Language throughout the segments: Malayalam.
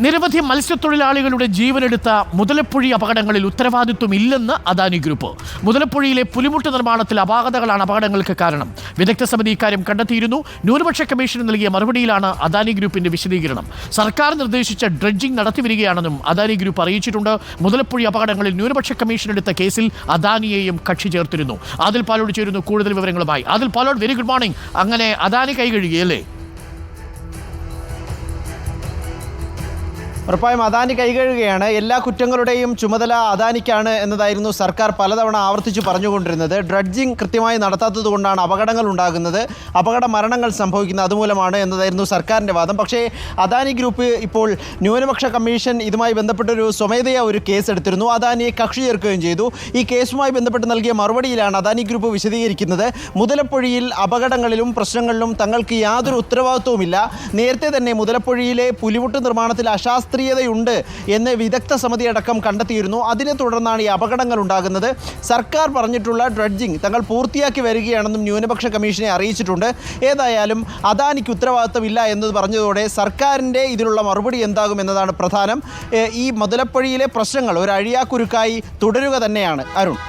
നിരവധി മത്സ്യത്തൊഴിലാളികളുടെ ജീവനെടുത്ത മുതലപ്പുഴി അപകടങ്ങളിൽ ഉത്തരവാദിത്വമില്ലെന്ന് അദാനി ഗ്രൂപ്പ്. മുതലപ്പുഴയിലെ പുലിമുട്ട് നിർമ്മാണത്തിൽ അപാകതകളാണ് അപകടങ്ങൾക്ക് കാരണം. വിദഗ്ധ സമിതി ഇക്കാര്യം കണ്ടെത്തിയിരുന്നു. ന്യൂനപക്ഷ കമ്മീഷന് നൽകിയ മറുപടിയിലാണ് അദാനി ഗ്രൂപ്പിന്റെ വിശദീകരണം. സർക്കാർ നിർദ്ദേശിച്ച ഡ്രഡ്ജിംഗ് നടത്തിവരികയാണെന്നും അദാനി ഗ്രൂപ്പ് അറിയിച്ചിട്ടുണ്ട്. മുതലപ്പുഴി അപകടങ്ങളിൽ ന്യൂനപക്ഷ കമ്മീഷൻ എടുത്ത കേസിൽ അദാനിയെയും കക്ഷി ചേർത്തിരുന്നു. ആദിൽ പാലോട് ചേരുന്നു കൂടുതൽ വിവരങ്ങളുമായി. Adil Palode, very good morning. അങ്ങനെ അദാനി കൈകഴുകിയല്ലേ? ഉറപ്പായും അദാനി കൈകഴുകുകയാണ്. എല്ലാ കുറ്റങ്ങളുടെയും ചുമതല അദാനിക്കാണ് എന്നതായിരുന്നു സർക്കാർ പലതവണ ആവർത്തിച്ചു പറഞ്ഞുകൊണ്ടിരുന്നത്. ഡ്രഡ്ജിംഗ് കൃത്യമായി നടത്താത്തത് കൊണ്ടാണ് അപകടങ്ങൾ ഉണ്ടാകുന്നത്, അപകട മരണങ്ങൾ സംഭവിക്കുന്നത് അതുമൂലമാണ് എന്നതായിരുന്നു സർക്കാരിൻ്റെ വാദം. പക്ഷേ അദാനി ഗ്രൂപ്പ് ഇപ്പോൾ ന്യൂനപക്ഷ കമ്മീഷൻ ഇതുമായി ബന്ധപ്പെട്ടൊരു സ്വമേധയാ ഒരു കേസ് എടുത്തിരുന്നു. അദാനിയെ കക്ഷി ചേർക്കുകയും ചെയ്തു. ഈ കേസുമായി ബന്ധപ്പെട്ട് നൽകിയ മറുപടിയിലാണ് അദാനി ഗ്രൂപ്പ് വിശദീകരിക്കുന്നത്. മുതലപ്പുഴയിൽ അപകടങ്ങളിലും പ്രശ്നങ്ങളിലും തങ്ങൾക്ക് യാതൊരു ഉത്തരവാദിത്വവുമില്ല. നേരത്തെ തന്നെ മുതലപ്പുഴയിലെ പുലിമുട്ട് നിർമ്മാണത്തിൽ അശാസ്ത്രീയതയുണ്ട് എന്ന് വിദഗ്ധ സമിതി അടക്കം കണ്ടെത്തിയിരുന്നു. അതിനെ തുടർന്നാണ് ഈ അപകടങ്ങൾ ഉണ്ടാകുന്നത്. സർക്കാർ പറഞ്ഞിട്ടുള്ള ഡ്രഡ്ജിംഗ് തങ്ങൾ പൂർത്തിയാക്കി വരികയാണെന്നും ന്യൂനപക്ഷ കമ്മീഷനെ അറിയിച്ചിട്ടുണ്ട്. ഏതായാലും അദാനിക്ക് ഉത്തരവാദിത്തമില്ല എന്ന് പറഞ്ഞതോടെ സർക്കാരിൻ്റെ ഇതിലുള്ള മറുപടി എന്താകും എന്നതാണ് പ്രധാനം. ഈ മുതലപ്പുഴയിലെ പ്രശ്നങ്ങൾ ഒരു അഴിയാക്കുരുക്കായി തുടരുക തന്നെയാണ്. അരുൺ,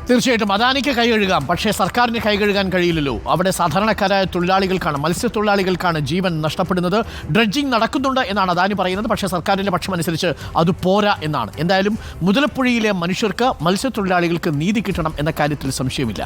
തീർച്ചയായിട്ടും അദാനിക്ക് കൈകഴുകാം, പക്ഷേ സർക്കാരിന് കൈകഴുകാൻ കഴിയില്ലല്ലോ. അവിടെ സാധാരണക്കാരായ തൊഴിലാളികൾക്കാണ്, മത്സ്യത്തൊഴിലാളികൾക്കാണ് ജീവൻ നഷ്ടപ്പെടുന്നത്. ഡ്രഡ്ജിംഗ് നടക്കുന്നുണ്ട് എന്നാണ് അദാനി പറയുന്നത്. പക്ഷേ സർക്കാരിൻ്റെ പക്ഷമനുസരിച്ച് അത് പോരാ എന്നാണ്. എന്തായാലും മുതലപ്പുഴയിലെ മനുഷ്യർക്ക്, മത്സ്യത്തൊഴിലാളികൾക്ക് നീതി കിട്ടണം എന്ന കാര്യത്തിൽ സംശയമില്ല.